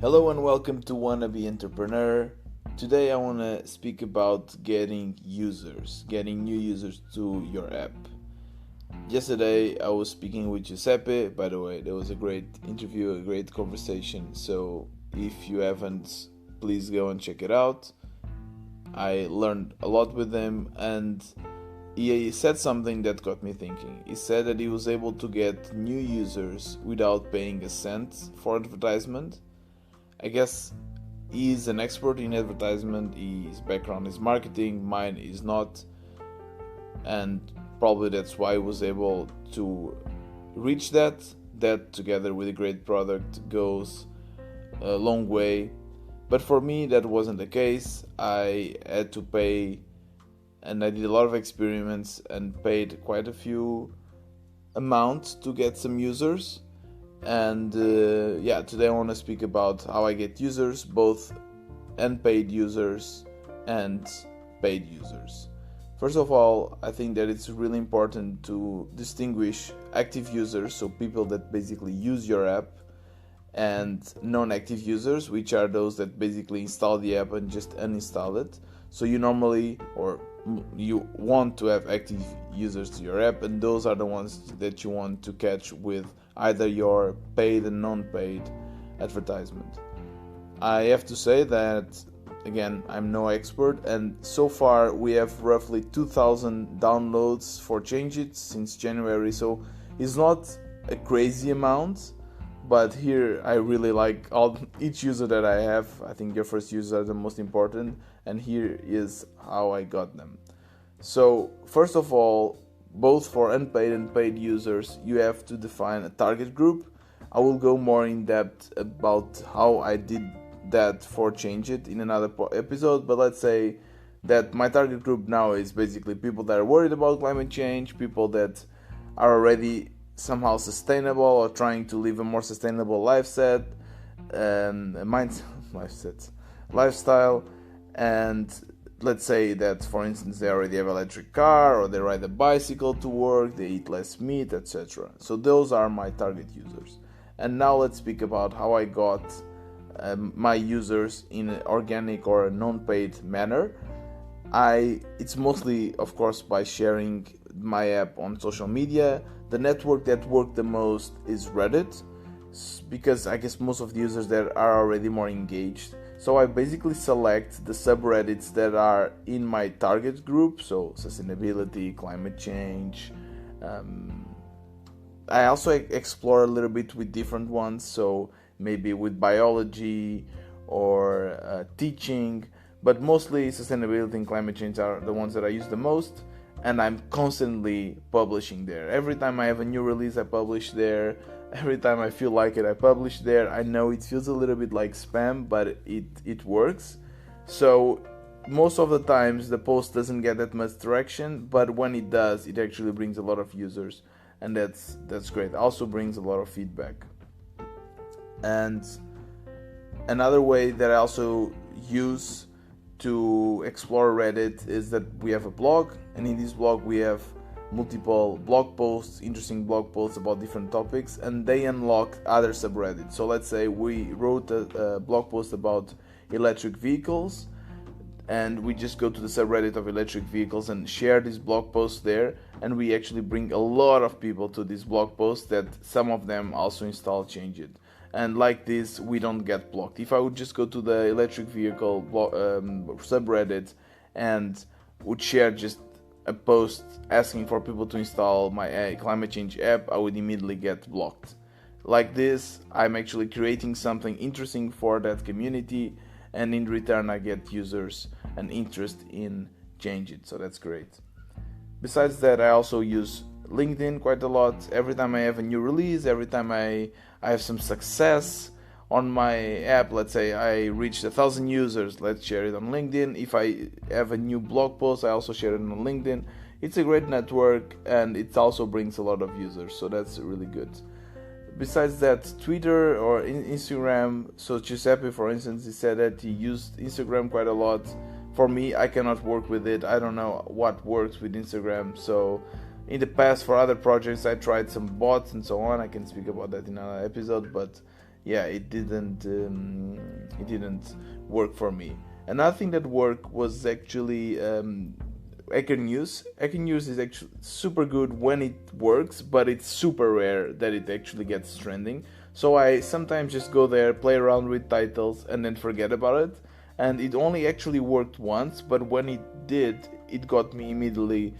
Hello and welcome to Wannabe Entrepreneur. Today I want to speak about getting new users to your app. Yesterday I was speaking with Giuseppe. By the way, there was a great interview, a great conversation. So if you haven't, please go and check it out. I learned a lot with him, and he said something that got me thinking. He said that he was able to get new users without paying a cent for advertisement. I guess he's an expert in advertisement. His background is marketing, mine is not, and probably that's why he was able to reach that. That together with a great product goes a long way. But for me, that wasn't the case. I had to pay, and I did a lot of experiments and paid quite a few amounts to get some users. And today I want to speak about how I get users, both unpaid users and paid users. First of all, I think that it's really important to distinguish active users, so people that basically use your app, and non-active users, which are those that basically install the app and just uninstall it. So you want to have active users to your app, and those are the ones that you want to catch with either your paid and non-paid advertisement. I have to say that, again, I'm no expert, and so far we have roughly 2,000 downloads for Change It since January, so it's not a crazy amount, but here I really like each user that I have. I think your first users are the most important, and here is how I got them. So first of all, both for unpaid and paid users, you have to define a target group. I will go more in depth about how I did that for Change It in another episode, but let's say that my target group now is basically people that are worried about climate change, people that are already somehow sustainable or trying to live a more sustainable lifestyle, and let's say that, for instance, they already have an electric car, or they ride a bicycle to work, they eat less meat, etc. So those are my target users. And now let's speak about how I got my users in an organic or a non-paid manner. It's mostly, of course, by sharing my app on social media. The network that worked the most is Reddit, because I guess most of the users there are already more engaged. So I basically select the subreddits that are in my target group, so sustainability, climate change. I also explore a little bit with different ones, so maybe with biology or teaching, but mostly sustainability and climate change are the ones that I use the most, and I'm constantly publishing there. Every time I have a new release, I publish there. Every time I feel like it, I publish there. I know it feels a little bit like spam, but it works. So most of the times the post doesn't get that much traction, but when it does, it actually brings a lot of users, and that's great. Also brings a lot of feedback. And another way that I also use to explore Reddit is that we have a blog, and in this blog we have multiple blog posts, interesting blog posts about different topics, and they unlock other subreddits. So let's say we wrote a blog post about electric vehicles, and we just go to the subreddit of electric vehicles and share this blog post there, and we actually bring a lot of people to this blog post that some of them also install Change It. And like this, we don't get blocked. If I would just go to the electric vehicle subreddit and would share just a post asking for people to install my climate change app, I would immediately get blocked. Like this, I'm actually creating something interesting for that community, and in return I get users and interest in Change It, so that's great. Besides that, I also use LinkedIn quite a lot. Every time I have a new release, every time I have some success on my app, let's say I reached 1,000 users, let's share it on LinkedIn. If I have a new blog post, I also share it on LinkedIn. It's a great network, and it also brings a lot of users, so that's really good. Besides that, Twitter or Instagram, so Giuseppe, for instance, he said that he used Instagram quite a lot. For me, I cannot work with it. I don't know what works with Instagram, so in the past for other projects I tried some bots and so on. I can speak about that in another episode, but yeah, it didn't work for me. Another thing that worked was actually Hacker News. Hacker News is actually super good when it works, but it's super rare that it actually gets trending. So I sometimes just go there, play around with titles, and then forget about it. And it only actually worked once, but when it did, it got me immediately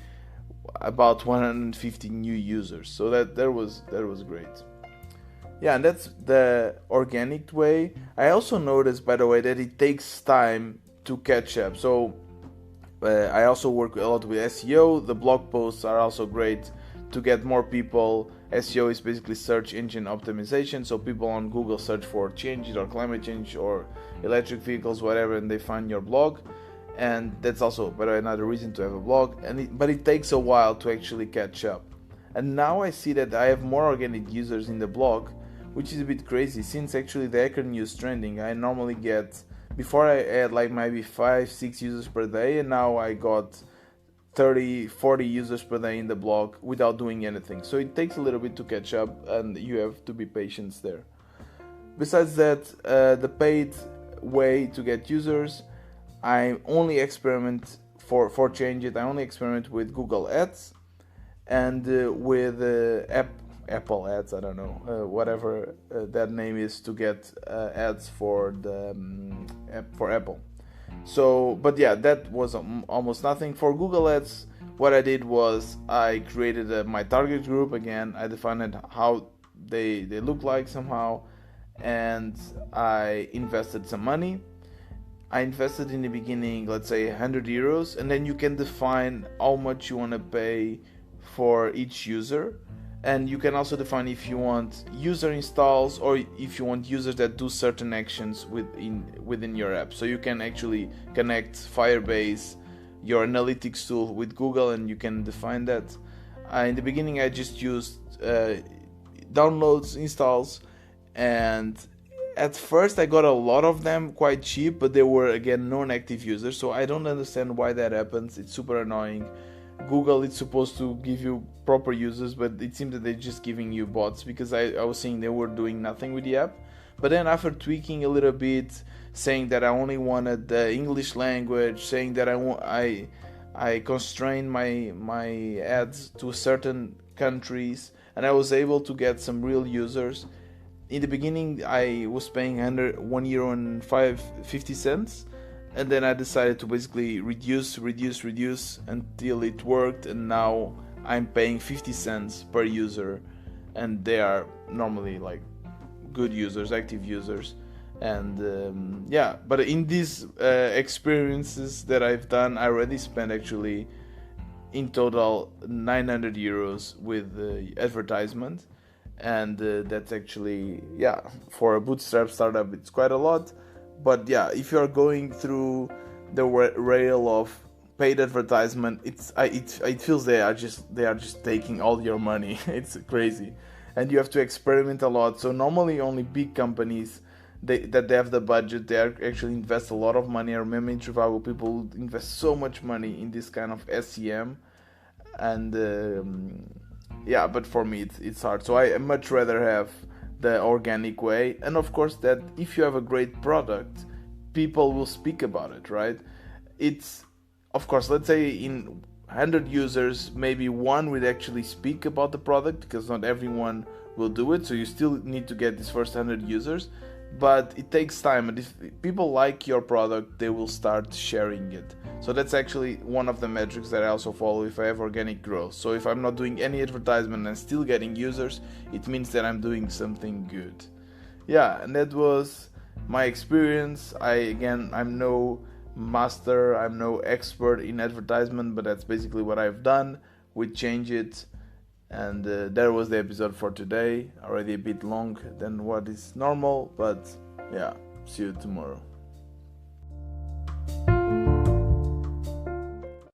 about 150 new users. So that was great. Yeah, and that's the organic way. I also noticed, by the way, that it takes time to catch up. So I also work a lot with SEO. The blog posts are also great to get more people. SEO is basically search engine optimization. So people on Google search for changes or climate change or electric vehicles, whatever, and they find your blog. And that's also, by the way, another reason to have a blog. But it takes a while to actually catch up. And now I see that I have more organic users in the blog, which is a bit crazy since actually the Hacker News trending. I normally get, before I had like maybe 5-6 users per day, and now I got 30-40 users per day in the blog without doing anything. So it takes a little bit to catch up, and you have to be patient there. Besides that, the paid way to get users, I only experiment for change it. I only experiment with Google Ads and with Apple Ads. I don't know, whatever that name is, to get ads for the for Apple. So, but yeah, that was almost nothing. For Google Ads, what I did was I created my target group again. I defined how they look like somehow, and I invested some money. I invested in the beginning, let's say 100 euros, and then you can define how much you want to pay for each user. And you can also define if you want user installs or if you want users that do certain actions within your app. So you can actually connect Firebase, your analytics tool, with Google, and you can define that. In the beginning, I just used downloads, installs, and at first I got a lot of them quite cheap, but they were again non-active users. So I don't understand why that happens. It's super annoying. Google is supposed to give you proper users, but it seems that they're just giving you bots, because I was seeing they were doing nothing with the app. But then after tweaking a little bit, saying that I only wanted the English language, saying that I constrained my ads to certain countries, and I was able to get some real users. In the beginning, I was paying €1 and 50 cents. And then I decided to basically reduce until it worked, and now I'm paying 50 cents per user, and they are normally like good users, active users. And yeah, but in these experiences that I've done, I already spent actually in total 900 euros with advertisement, and that's actually, yeah, for a bootstrap startup, it's quite a lot. But yeah, if you are going through the rail of paid advertisement, it feels they are just taking all your money. It's crazy, and you have to experiment a lot. So normally only big companies that they have the budget, they actually invest a lot of money. I remember in Trivago, people invest so much money in this kind of SEM, and yeah, but for me it's hard. So I much rather have the organic way. And of course, that if you have a great product, people will speak about it, right? It's, of course, let's say in 100 users, maybe one will actually speak about the product, because not everyone will do it. So you still need to get these first 100 users, but it takes time, and if people like your product, they will start sharing it. So that's actually one of the metrics that I also follow if I have organic growth. So if I'm not doing any advertisement and still getting users, it means that I'm doing something good. Yeah, and that was my experience. I'm no master, I'm no expert in advertisement, but that's basically what I've done. We change it. And that was the episode for today. Already a bit long than what is normal, but yeah, see you tomorrow.